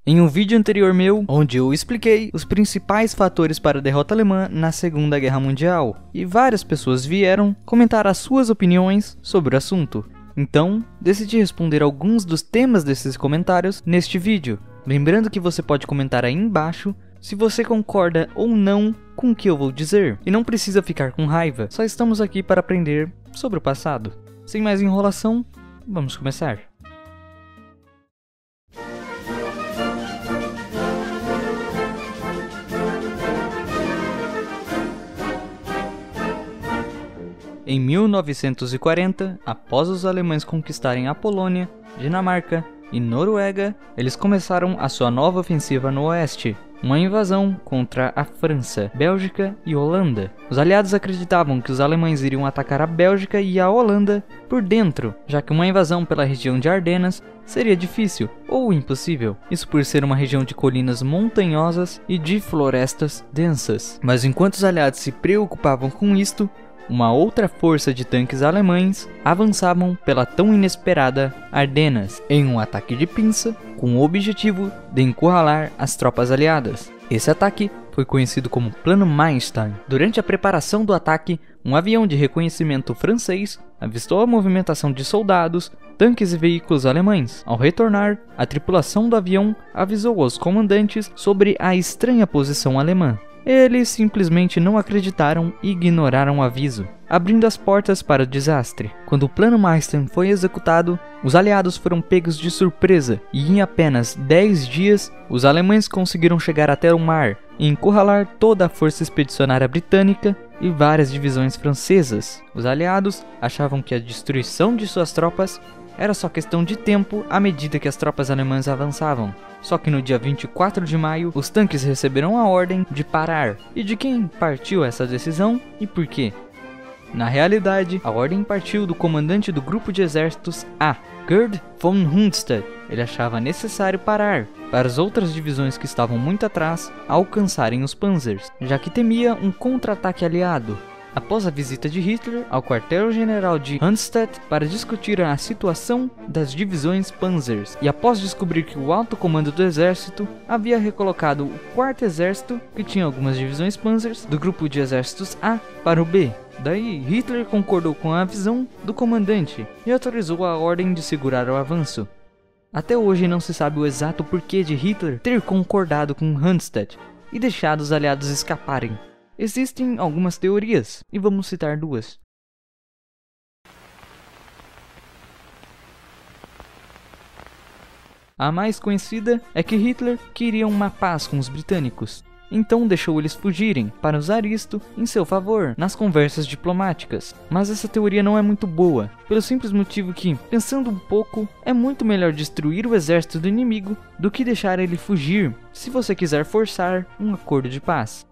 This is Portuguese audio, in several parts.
em um vídeo anterior meu, onde eu expliquei os principais fatores para a derrota alemã na Segunda Guerra Mundial, e várias pessoas vieram comentar as suas opiniões sobre o assunto. Então, decidi responder alguns dos temas desses comentários neste vídeo. Lembrando que você pode comentar aí embaixo se você concorda ou não com o que eu vou dizer. E não precisa ficar com raiva, só estamos aqui para aprender sobre o passado. Sem mais enrolação, vamos começar. Em 1940, após os alemães conquistarem a Polônia, Dinamarca e Noruega, eles começaram a sua nova ofensiva no oeste, uma invasão contra a França, Bélgica e Holanda. Os aliados acreditavam que os alemães iriam atacar a Bélgica e a Holanda por dentro, já que uma invasão pela região de Ardenas seria difícil ou impossível, isso por ser uma região de colinas montanhosas e de florestas densas. Mas enquanto os aliados se preocupavam com isto, uma outra força de tanques alemães avançavam pela tão inesperada Ardenas em um ataque de pinça com o objetivo de encurralar as tropas aliadas. Esse ataque foi conhecido como Plano Manstein. Durante a preparação do ataque, um avião de reconhecimento francês avistou a movimentação de soldados, tanques e veículos alemães. Ao retornar, a tripulação do avião avisou aos comandantes sobre a estranha posição alemã. Eles simplesmente não acreditaram e ignoraram o aviso, abrindo as portas para o desastre. Quando o Plano Manstein foi executado, os aliados foram pegos de surpresa e em apenas 10 dias, os alemães conseguiram chegar até o mar e encurralar toda a força expedicionária britânica e várias divisões francesas. Os aliados achavam que a destruição de suas tropas era só questão de tempo à medida que as tropas alemãs avançavam. Só que no dia 24 de maio, os tanques receberam a ordem de parar. E de quem partiu essa decisão e por quê? Na realidade, a ordem partiu do comandante do grupo de exércitos A, Gerd von Rundstedt. Ele achava necessário parar para as outras divisões que estavam muito atrás alcançarem os Panzers, já que temia um contra-ataque aliado. Após a visita de Hitler ao quartel-general de Rundstedt para discutir a situação das divisões Panzers, e após descobrir que o alto comando do exército havia recolocado o 4º exército, que tinha algumas divisões Panzers, do grupo de exércitos A para o B. Daí, Hitler concordou com a visão do comandante e autorizou a ordem de segurar o avanço. Até hoje não se sabe o exato porquê de Hitler ter concordado com Rundstedt e deixado os aliados escaparem. Existem algumas teorias, e vamos citar duas. A mais conhecida é que Hitler queria uma paz com os britânicos, então deixou eles fugirem para usar isto em seu favor nas conversas diplomáticas. Mas essa teoria não é muito boa, pelo simples motivo que, pensando um pouco, é muito melhor destruir o exército do inimigo do que deixar ele fugir se você quiser forçar um acordo de paz.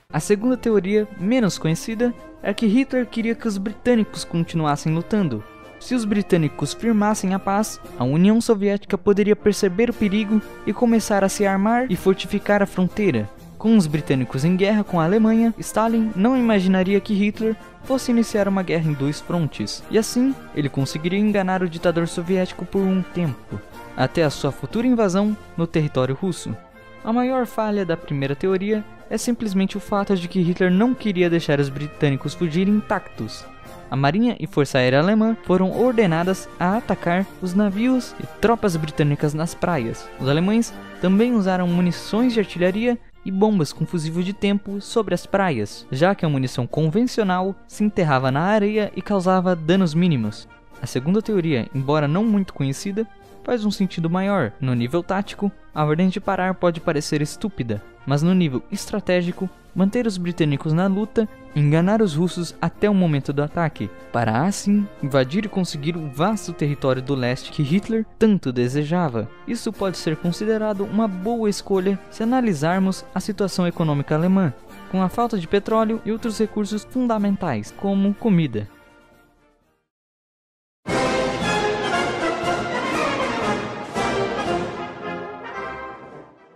A segunda teoria, menos conhecida, é que Hitler queria que os britânicos continuassem lutando. Se os britânicos firmassem a paz, a União Soviética poderia perceber o perigo e começar a se armar e fortificar a fronteira. Com os britânicos em guerra com a Alemanha, Stalin não imaginaria que Hitler fosse iniciar uma guerra em 2 frontes, e assim ele conseguiria enganar o ditador soviético por um tempo, até a sua futura invasão no território russo. A maior falha da primeira teoria é simplesmente o fato de que Hitler não queria deixar os britânicos fugirem intactos. A Marinha e Força Aérea Alemã foram ordenadas a atacar os navios e tropas britânicas nas praias. Os alemães também usaram munições de artilharia e bombas com fusível de tempo sobre as praias, já que a munição convencional se enterrava na areia e causava danos mínimos. A segunda teoria, embora não muito conhecida, faz um sentido maior. No nível tático, a ordem de parar pode parecer estúpida, mas no nível estratégico, manter os britânicos na luta e enganar os russos até o momento do ataque, para assim invadir e conseguir o vasto território do leste que Hitler tanto desejava. Isso pode ser considerado uma boa escolha se analisarmos a situação econômica alemã, com a falta de petróleo e outros recursos fundamentais, como comida.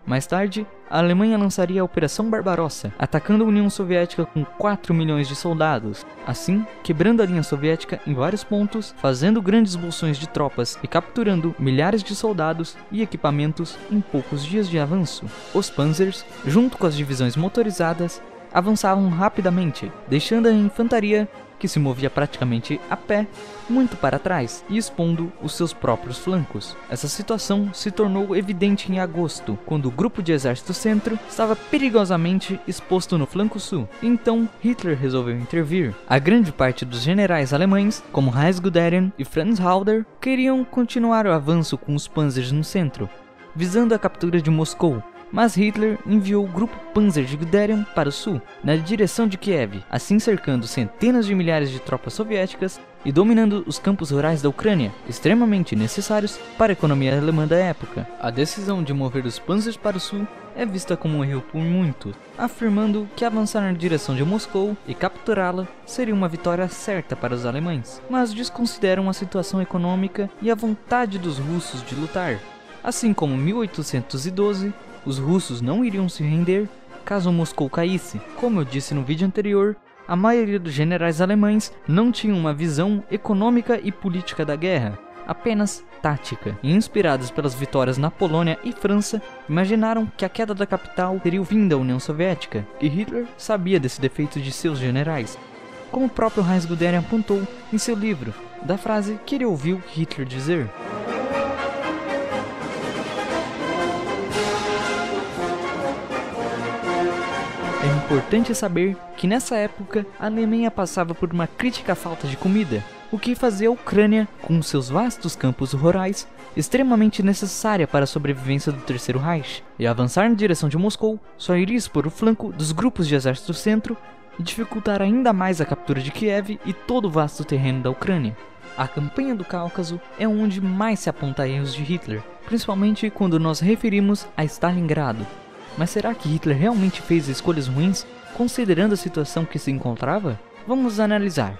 Mais tarde, a Alemanha lançaria a Operação Barbarossa, atacando a União Soviética com 4 milhões de soldados, assim quebrando a linha soviética em vários pontos, fazendo grandes bolsões de tropas e capturando milhares de soldados e equipamentos em poucos dias de avanço. Os Panzers, junto com as divisões motorizadas, avançavam rapidamente, deixando a infantaria, que se movia praticamente a pé, muito para trás e expondo os seus próprios flancos. Essa situação se tornou evidente em agosto, quando o grupo de exército centro estava perigosamente exposto no flanco sul. Então Hitler resolveu intervir. A grande parte dos generais alemães, como Heinz-Guderian e Franz Halder, queriam continuar o avanço com os Panzers no centro, visando a captura de Moscou. Mas Hitler enviou o grupo Panzer de Guderian para o sul, na direção de Kiev, assim cercando centenas de milhares de tropas soviéticas e dominando os campos rurais da Ucrânia, extremamente necessários para a economia alemã da época. A decisão de mover os Panzers para o sul é vista como um erro por muitos, afirmando que avançar na direção de Moscou e capturá-la seria uma vitória certa para os alemães, mas desconsideram a situação econômica e a vontade dos russos de lutar. Assim como em 1812, os russos não iriam se render caso Moscou caísse. Como eu disse no vídeo anterior, a maioria dos generais alemães não tinham uma visão econômica e política da guerra, apenas tática. E inspirados pelas vitórias na Polônia e França, imaginaram que a queda da capital teria o fim da União Soviética, e Hitler sabia desse defeito de seus generais. Como o próprio Heinz-Guderian apontou em seu livro, da frase que ele ouviu Hitler dizer. É importante saber que nessa época a Alemanha passava por uma crítica falta de comida, o que fazia a Ucrânia, com seus vastos campos rurais, extremamente necessária para a sobrevivência do Terceiro Reich, e avançar na direção de Moscou só iria expor o flanco dos grupos de exército centro e dificultar ainda mais a captura de Kiev e todo o vasto terreno da Ucrânia. A campanha do Cáucaso é onde mais se aponta erros de Hitler, principalmente quando nós referimos a Stalingrado. Mas será que Hitler realmente fez escolhas ruins, considerando a situação que se encontrava? Vamos analisar.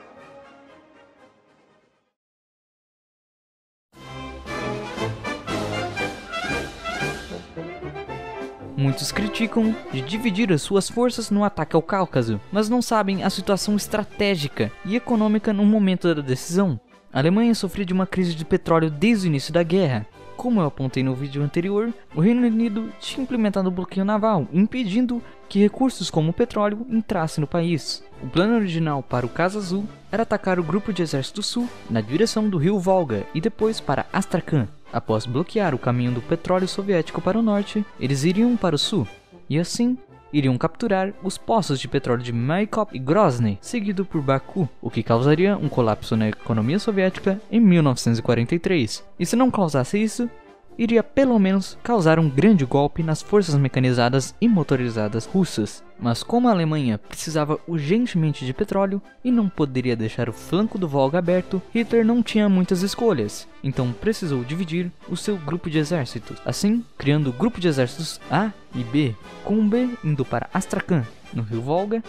Muitos criticam de dividir as suas forças no ataque ao Cáucaso, mas não sabem a situação estratégica e econômica no momento da decisão. A Alemanha sofria de uma crise de petróleo desde o início da guerra. Como eu apontei no vídeo anterior, o Reino Unido tinha implementado um bloqueio naval, impedindo que recursos como o petróleo entrassem no país. O plano original para o Caso Azul era atacar o grupo de exército sul na direção do rio Volga e depois para Astrakhan. Após bloquear o caminho do petróleo soviético para o norte, eles iriam para o sul, e assim iriam capturar os poços de petróleo de Maykop e Grozny, seguido por Baku, o que causaria um colapso na economia soviética em 1943. E se não causasse isso, iria pelo menos causar um grande golpe nas forças mecanizadas e motorizadas russas. Mas como a Alemanha precisava urgentemente de petróleo e não poderia deixar o flanco do Volga aberto, Hitler não tinha muitas escolhas, então precisou dividir o seu grupo de exércitos, assim criando o grupo de exércitos A e B, com o B indo para Astrakhan, no rio Volga,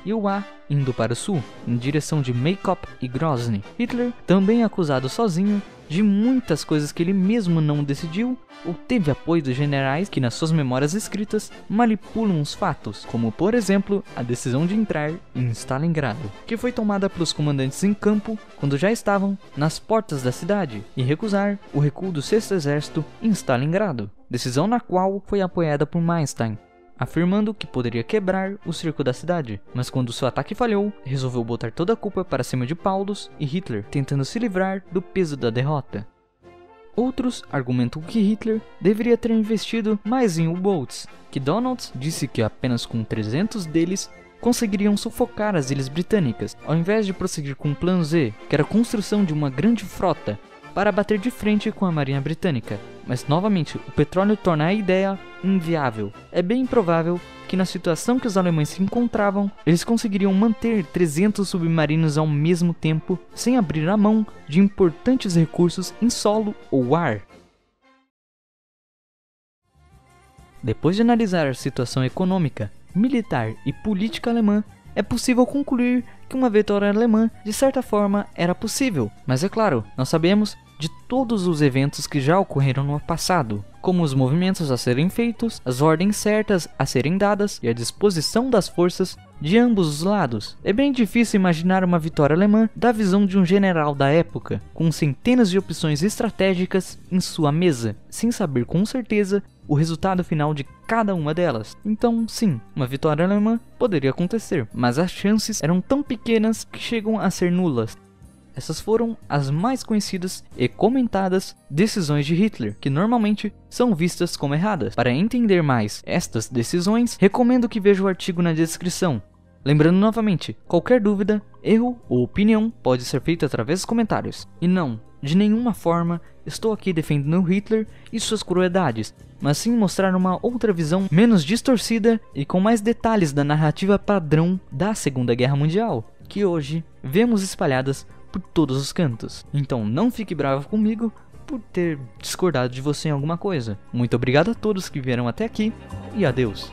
e o A indo para o sul, em direção de Maykop e Grozny. Hitler, também acusado sozinho de muitas coisas que ele mesmo não decidiu ou teve apoio dos generais que nas suas memórias escritas manipulam os fatos, como por exemplo a decisão de entrar em Stalingrado, que foi tomada pelos comandantes em campo quando já estavam nas portas da cidade, e recusar o recuo do 6º Exército em Stalingrado, decisão na qual foi apoiada por Manstein, afirmando que poderia quebrar o cerco da cidade, mas quando seu ataque falhou, resolveu botar toda a culpa para cima de Paulus e Hitler, tentando se livrar do peso da derrota. Outros argumentam que Hitler deveria ter investido mais em U-boats, que Donalds disse que apenas com 300 deles conseguiriam sufocar as ilhas britânicas, ao invés de prosseguir com o plano Z, que era a construção de uma grande frota para bater de frente com a marinha britânica. Mas novamente, o petróleo torna a ideia inviável. É bem improvável que na situação que os alemães se encontravam, eles conseguiriam manter 300 submarinos ao mesmo tempo, sem abrir a mão de importantes recursos em solo ou ar. Depois de analisar a situação econômica, militar e política alemã, é possível concluir que uma vitória alemã, de certa forma, era possível. Mas é claro, nós sabemos de todos os eventos que já ocorreram no passado, como os movimentos a serem feitos, as ordens certas a serem dadas e a disposição das forças de ambos os lados. É bem difícil imaginar uma vitória alemã da visão de um general da época, com centenas de opções estratégicas em sua mesa, sem saber com certeza o resultado final de cada uma delas. Então, sim, uma vitória alemã poderia acontecer, mas as chances eram tão pequenas que chegam a ser nulas. Essas foram as mais conhecidas e comentadas decisões de Hitler, que normalmente são vistas como erradas. Para entender mais estas decisões, recomendo que veja o artigo na descrição. Lembrando novamente, qualquer dúvida, erro ou opinião pode ser feita através dos comentários. E não, de nenhuma forma, estou aqui defendendo Hitler e suas crueldades, mas sim mostrar uma outra visão menos distorcida e com mais detalhes da narrativa padrão da Segunda Guerra Mundial, que hoje vemos espalhadas por todos os cantos. Então não fique bravo comigo por ter discordado de você em alguma coisa. Muito obrigado a todos que vieram até aqui e adeus.